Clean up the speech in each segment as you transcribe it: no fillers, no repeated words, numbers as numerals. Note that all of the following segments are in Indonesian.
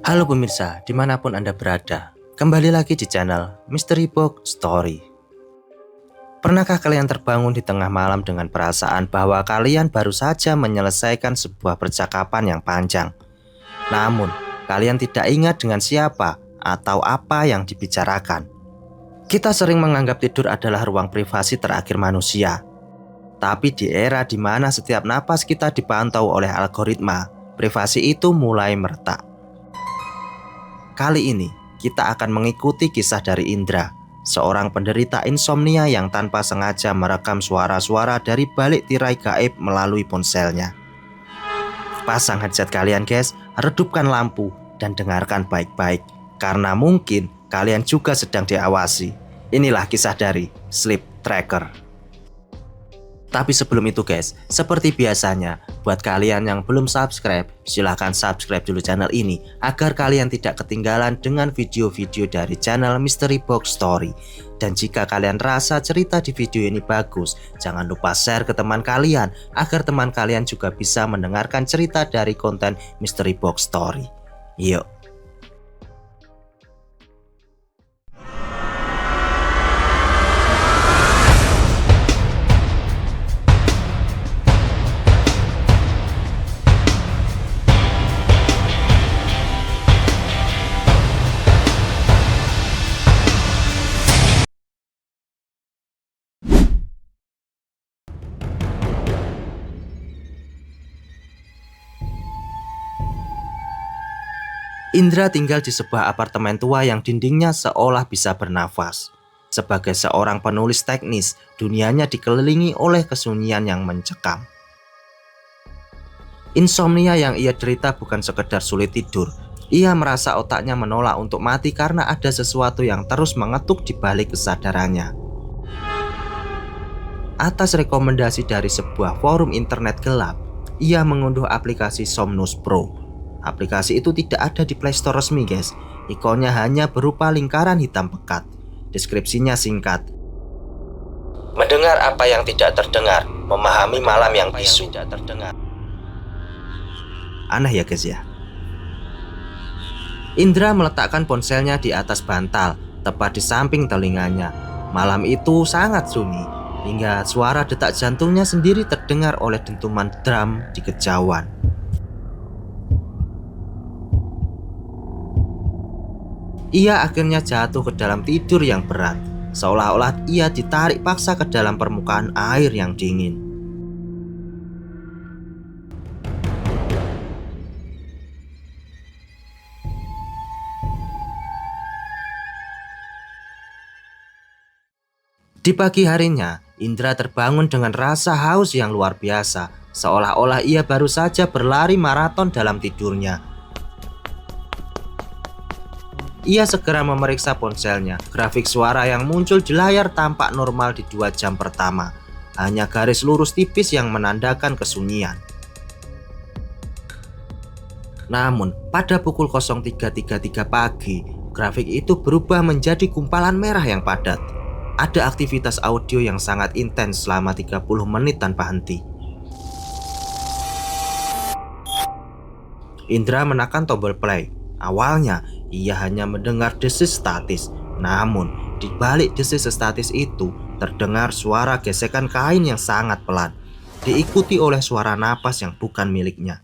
Halo pemirsa, dimanapun Anda berada, kembali lagi di channel Mystery Box Story. Pernahkah kalian terbangun di tengah malam dengan perasaan bahwa kalian baru saja menyelesaikan sebuah percakapan yang panjang? Namun, kalian tidak ingat dengan siapa atau apa yang dibicarakan. Kita sering menganggap tidur adalah ruang privasi terakhir manusia. Tapi di era di mana setiap napas kita dipantau oleh algoritma, privasi itu mulai meretak. Kali ini, kita akan mengikuti kisah dari Indra, seorang penderita insomnia yang tanpa sengaja merekam suara-suara dari balik tirai gaib melalui ponselnya. Pasang headset kalian guys, redupkan lampu, dan dengarkan baik-baik, karena mungkin kalian juga sedang diawasi. Inilah kisah dari Sleep Tracker. Tapi sebelum itu guys, seperti biasanya, buat kalian yang belum subscribe, silahkan subscribe dulu channel ini agar kalian tidak ketinggalan dengan video-video dari channel Mystery Box Story. Dan jika kalian rasa cerita di video ini bagus, jangan lupa share ke teman kalian agar teman kalian juga bisa mendengarkan cerita dari konten Mystery Box Story. Yuk. Indra tinggal di sebuah apartemen tua yang dindingnya seolah bisa bernafas. Sebagai seorang penulis teknis, dunianya dikelilingi oleh kesunyian yang mencekam. Insomnia yang ia derita bukan sekedar sulit tidur. Ia merasa otaknya menolak untuk mati karena ada sesuatu yang terus mengetuk di balik kesadarannya. Atas rekomendasi dari sebuah forum internet gelap, ia mengunduh aplikasi Somnus Pro. Aplikasi itu tidak ada di Play Store resmi guys. Ikonnya hanya berupa lingkaran hitam pekat. Deskripsinya singkat: mendengar apa yang tidak terdengar, memahami malam yang bisu. Aneh ya guys ya. Indra meletakkan ponselnya di atas bantal, tepat di samping telinganya. Malam itu sangat sunyi, hingga suara detak jantungnya sendiri terdengar oleh dentuman drum di kejauhan. Ia akhirnya jatuh ke dalam tidur yang berat, seolah-olah ia ditarik paksa ke dalam permukaan air yang dingin. Di pagi harinya, Indra terbangun dengan rasa haus yang luar biasa, seolah-olah ia baru saja berlari maraton dalam tidurnya. Ia segera memeriksa ponselnya. Grafik suara yang muncul di layar tampak normal di 2 jam pertama. Hanya garis lurus tipis yang menandakan kesunyian. Namun, pada pukul 03.33 pagi, grafik itu berubah menjadi gumpalan merah yang padat. Ada aktivitas audio yang sangat intens selama 30 menit tanpa henti. Indra menekan tombol play. Awalnya, ia hanya mendengar desis statis. Namun, di balik desis statis itu, terdengar suara gesekan kain yang sangat pelan, diikuti oleh suara napas yang bukan miliknya.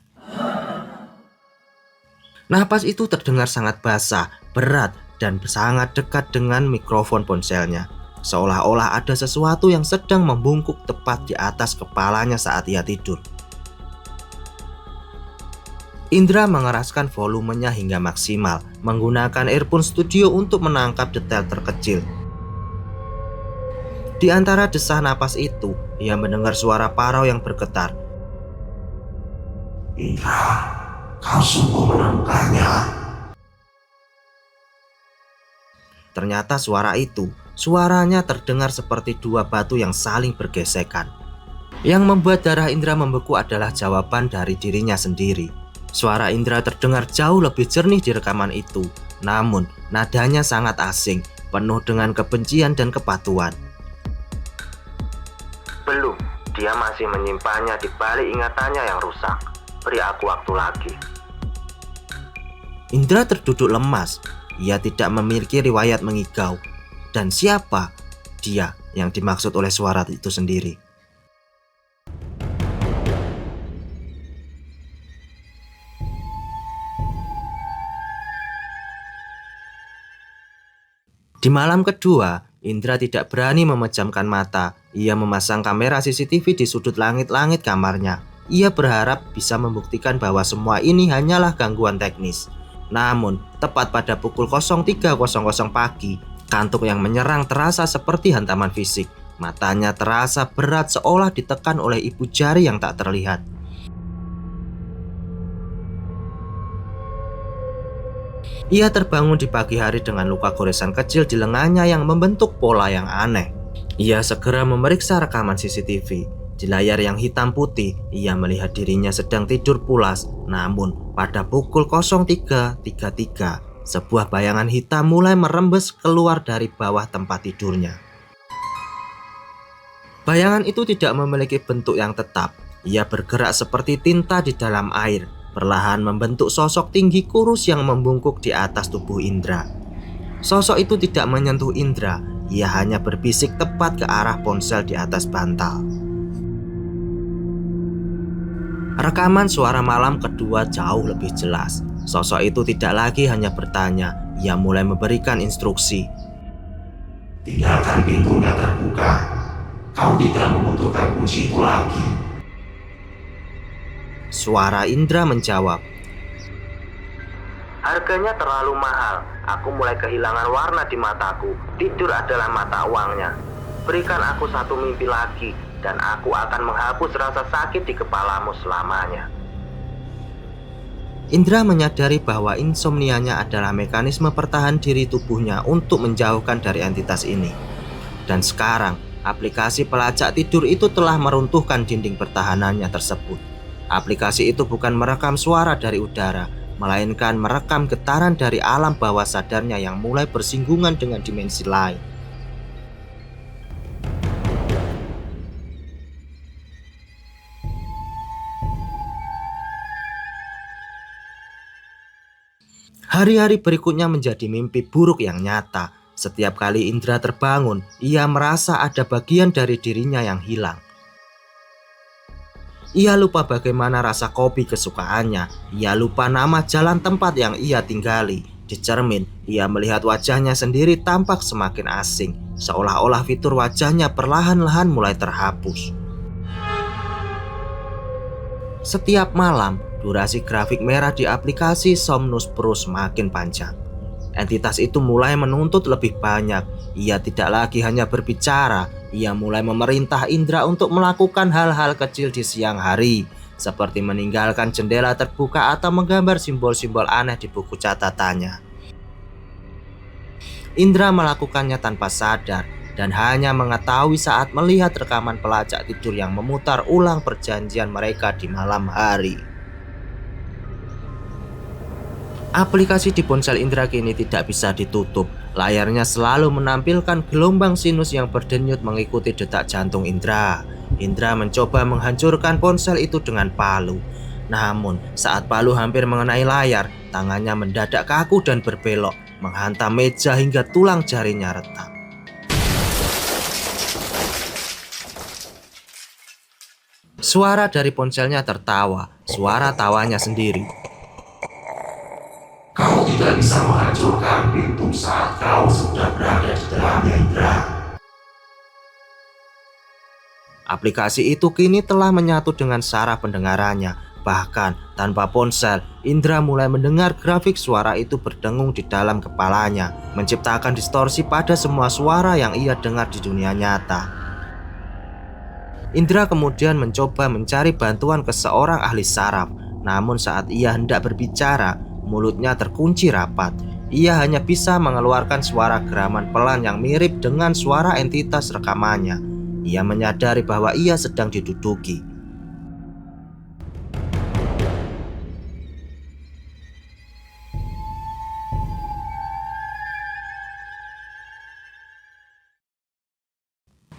Napas itu terdengar sangat basah, berat, dan sangat dekat dengan mikrofon ponselnya. Seolah-olah ada sesuatu yang sedang membungkuk tepat di atas kepalanya saat ia tidur. Indra mengeraskan volumenya hingga maksimal, menggunakan earphone studio untuk menangkap detail terkecil. Di antara desah napas itu, ia mendengar suara parau yang bergetar. Indra, kau sungguh menemukannya. Ternyata suaranya terdengar seperti 2 batu yang saling bergesekan. Yang membuat darah Indra membeku adalah jawaban dari dirinya sendiri. Suara Indra terdengar jauh lebih jernih di rekaman itu, namun nadanya sangat asing, penuh dengan kebencian dan kepatuhan. Belum, dia masih masih menyimpannya di balik ingatannya yang rusak. Beri aku waktu lagi. Indra terduduk lemas. Ia tidak memiliki riwayat mengigau. Dan siapa dia yang dimaksud oleh suara itu sendiri? Di malam kedua, Indra tidak berani memejamkan mata. Ia memasang kamera CCTV di sudut langit-langit kamarnya. Ia berharap bisa membuktikan bahwa semua ini hanyalah gangguan teknis. Namun, tepat pada pukul 03.00 pagi, kantuk yang menyerang terasa seperti hantaman fisik. Matanya terasa berat seolah ditekan oleh ibu jari yang tak terlihat. Ia terbangun di pagi hari dengan luka goresan kecil di lengannya yang membentuk pola yang aneh. Ia segera memeriksa rekaman CCTV. Di layar yang hitam putih, ia melihat dirinya sedang tidur pulas. Namun, pada pukul 03.33, sebuah bayangan hitam mulai merembes keluar dari bawah tempat tidurnya. Bayangan itu tidak memiliki bentuk yang tetap. Ia bergerak seperti tinta di dalam air, perlahan membentuk sosok tinggi kurus yang membungkuk di atas tubuh Indra. Sosok itu tidak menyentuh Indra, ia hanya berbisik tepat ke arah ponsel di atas bantal. Rekaman suara malam kedua jauh lebih jelas. Sosok itu tidak lagi hanya bertanya, ia mulai memberikan instruksi. Tinggalkan pintunya terbuka. Kau tidak membutuhkan kunci itu lagi. Suara Indra menjawab, harganya terlalu mahal. Aku mulai kehilangan warna di mataku. Tidur adalah mata uangnya. Berikan aku satu mimpi lagi, dan aku akan menghapus rasa sakit di kepalamu selamanya. Indra menyadari bahwa insomnianya adalah mekanisme pertahanan diri tubuhnya untuk menjauhkan dari entitas ini. Dan sekarang, aplikasi pelacak tidur itu telah meruntuhkan dinding pertahanannya tersebut. Aplikasi itu bukan merekam suara dari udara, melainkan merekam getaran dari alam bawah sadarnya yang mulai bersinggungan dengan dimensi lain. Hari-hari berikutnya menjadi mimpi buruk yang nyata. Setiap kali Indra terbangun, ia merasa ada bagian dari dirinya yang hilang. Ia lupa bagaimana rasa kopi kesukaannya. Ia lupa nama jalan tempat yang ia tinggali. Di cermin, ia melihat wajahnya sendiri tampak semakin asing, seolah-olah fitur wajahnya perlahan-lahan mulai terhapus. Setiap malam, durasi grafik merah di aplikasi Somnus Pro semakin panjang. Entitas itu mulai menuntut lebih banyak. Ia tidak lagi hanya berbicara, ia mulai memerintah Indra untuk melakukan hal-hal kecil di siang hari, seperti meninggalkan jendela terbuka atau menggambar simbol-simbol aneh di buku catatannya. Indra melakukannya tanpa sadar dan hanya mengetahui saat melihat rekaman pelacak tidur yang memutar ulang perjanjian mereka di malam hari. Aplikasi di ponsel Indra kini tidak bisa ditutup. Layarnya selalu menampilkan gelombang sinus yang berdenyut mengikuti detak jantung Indra. Indra mencoba menghancurkan ponsel itu dengan palu. Namun, saat palu hampir mengenai layar, tangannya mendadak kaku dan berbelok, menghantam meja hingga tulang jarinya retak. Suara dari ponselnya tertawa, suara tawanya sendiri. Kau tidak bisa menghancurkan pintu saat kau sudah berada di dalamnya, Indra. Aplikasi itu kini telah menyatu dengan saraf pendengarannya. Bahkan tanpa ponsel, Indra mulai mendengar grafik suara itu berdengung di dalam kepalanya, menciptakan distorsi pada semua suara yang ia dengar di dunia nyata. Indra kemudian mencoba mencari bantuan ke seorang ahli saraf. Namun saat ia hendak berbicara, mulutnya terkunci rapat. Ia hanya bisa mengeluarkan suara geraman pelan yang mirip dengan suara entitas rekamannya. Ia menyadari bahwa ia sedang diduduki.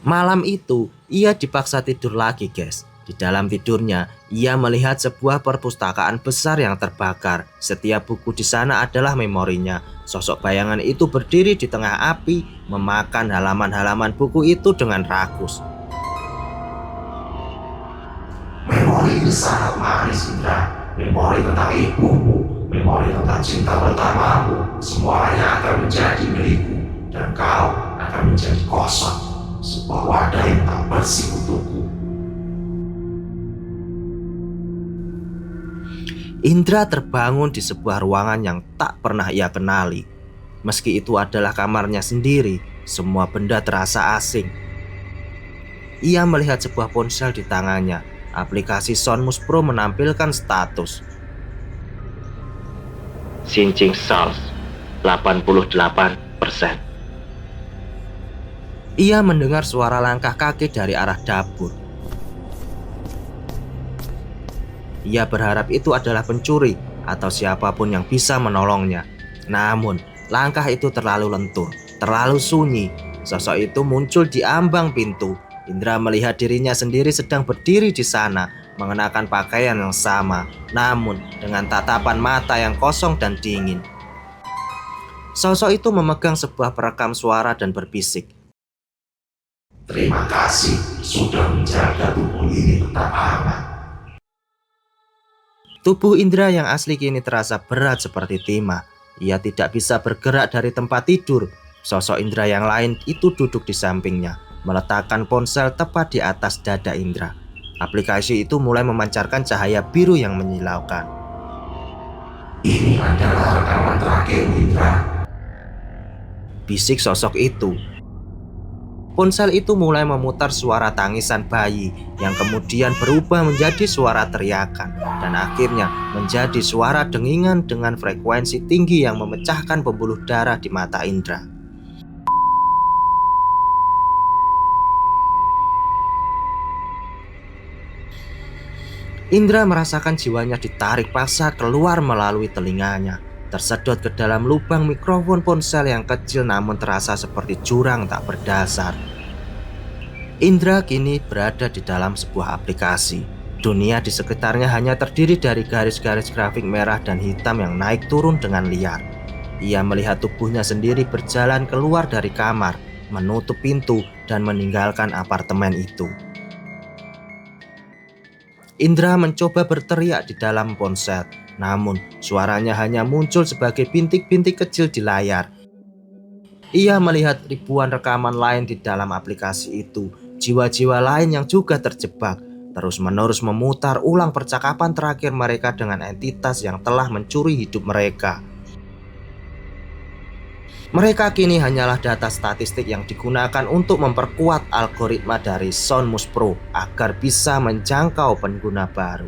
Malam itu, ia dipaksa tidur lagi, guys. Di dalam tidurnya, ia melihat sebuah perpustakaan besar yang terbakar. Setiap buku di sana adalah memorinya. Sosok bayangan itu berdiri di tengah api, memakan halaman-halaman buku itu dengan rakus. Memori ini sangat manis, Indra. Memori tentang ibumu, memori tentang cinta pertamamu, semuanya akan menjadi milikku, dan kau akan menjadi kosong, sebuah wadah yang tak bersih untukku. Indra terbangun di sebuah ruangan yang tak pernah ia kenali. Meski itu adalah kamarnya sendiri, semua benda terasa asing. Ia melihat sebuah ponsel di tangannya. Aplikasi Sonmus Pro menampilkan status Sinching Salz 88%. Ia mendengar suara langkah kaki dari arah dapur. Ia berharap itu adalah pencuri atau siapapun yang bisa menolongnya. Namun, langkah itu terlalu lentur, terlalu sunyi. Sosok itu muncul di ambang pintu. Indra melihat dirinya sendiri sedang berdiri di sana, mengenakan pakaian yang sama, namun dengan tatapan mata yang kosong dan dingin. Sosok itu memegang sebuah perekam suara dan berbisik. Terima kasih sudah menjaga tubuh ini tetap hangat. Tubuh Indra yang asli kini terasa berat seperti timah. Ia tidak bisa bergerak dari tempat tidur. Sosok Indra yang lain itu duduk di sampingnya, meletakkan ponsel tepat di atas dada Indra. Aplikasi itu mulai memancarkan cahaya biru yang menyilaukan. Ini adalah rekaman terakhir, Indra. Bisik sosok itu. Ponsel itu mulai memutar suara tangisan bayi yang kemudian berubah menjadi suara teriakan dan akhirnya menjadi suara dengingan dengan frekuensi tinggi yang memecahkan pembuluh darah di mata Indra. Indra merasakan jiwanya ditarik paksa keluar melalui telinganya, tersedot ke dalam lubang mikrofon ponsel yang kecil namun terasa seperti jurang tak berdasar. Indra kini berada di dalam sebuah aplikasi. Dunia di sekitarnya hanya terdiri dari garis-garis grafik merah dan hitam yang naik turun dengan liar. Ia melihat tubuhnya sendiri berjalan keluar dari kamar, menutup pintu dan meninggalkan apartemen itu. Indra mencoba berteriak di dalam ponsel, namun suaranya hanya muncul sebagai bintik-bintik kecil di layar. Ia melihat ribuan rekaman lain di dalam aplikasi itu, jiwa-jiwa lain yang juga terjebak, terus-menerus memutar ulang percakapan terakhir mereka dengan entitas yang telah mencuri hidup mereka. Mereka kini hanyalah data statistik yang digunakan untuk memperkuat algoritma dari Sonmus Pro agar bisa menjangkau pengguna baru.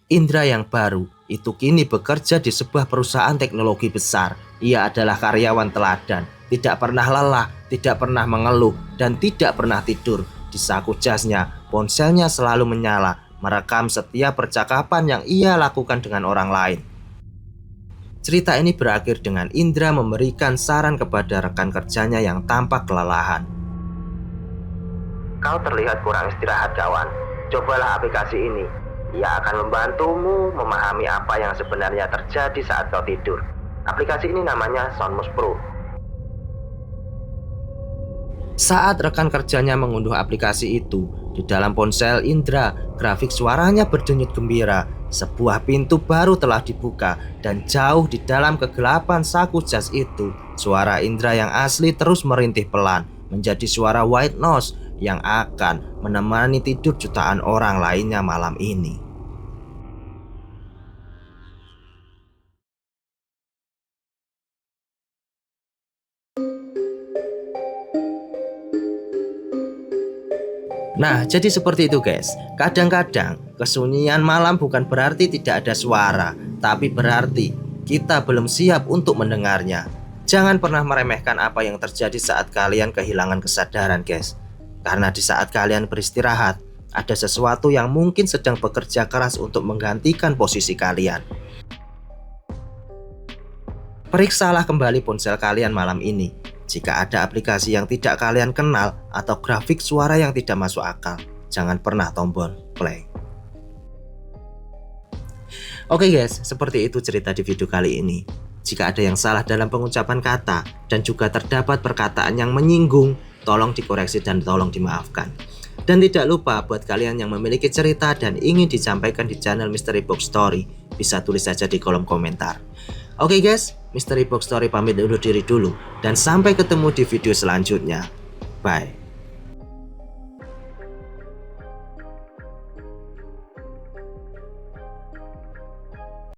Indra yang baru itu kini bekerja di sebuah perusahaan teknologi besar. Ia adalah karyawan teladan, tidak pernah lelah, tidak pernah mengeluh, dan tidak pernah tidur. Di saku jasnya, ponselnya selalu menyala, merekam setiap percakapan yang ia lakukan dengan orang lain. Cerita ini berakhir dengan Indra memberikan saran kepada rekan kerjanya yang tampak kelelahan. Kau terlihat kurang istirahat, kawan. Cobalah aplikasi ini. Ia akan membantumu memahami apa yang sebenarnya terjadi saat kau tidur. Aplikasi ini namanya Sonmus Pro. Saat rekan kerjanya mengunduh aplikasi itu, di dalam ponsel Indra, grafik suaranya berdenyut gembira. Sebuah pintu baru telah dibuka dan jauh di dalam kegelapan saku jas itu, suara Indra yang asli terus merintih pelan, menjadi suara white noise yang akan menemani tidur jutaan orang lainnya malam ini. Nah, jadi seperti itu guys. Kadang-kadang kesunyian malam bukan berarti tidak ada suara, tapi berarti kita belum siap untuk mendengarnya. Jangan pernah meremehkan apa yang terjadi saat kalian kehilangan kesadaran guys. Karena di saat kalian beristirahat, ada sesuatu yang mungkin sedang bekerja keras untuk menggantikan posisi kalian. Periksalah kembali ponsel kalian malam ini. Jika ada aplikasi yang tidak kalian kenal atau grafik suara yang tidak masuk akal, jangan pernah tombol play. Oke guys, seperti itu cerita di video kali ini. Jika ada yang salah dalam pengucapan kata dan juga terdapat perkataan yang menyinggung, tolong dikoreksi dan tolong dimaafkan. Dan tidak lupa buat kalian yang memiliki cerita dan ingin disampaikan di channel Mystery Box Story, bisa tulis saja di kolom komentar. Oke guys, Mystery Box Story pamit undur diri dulu dan sampai ketemu di video selanjutnya. Bye.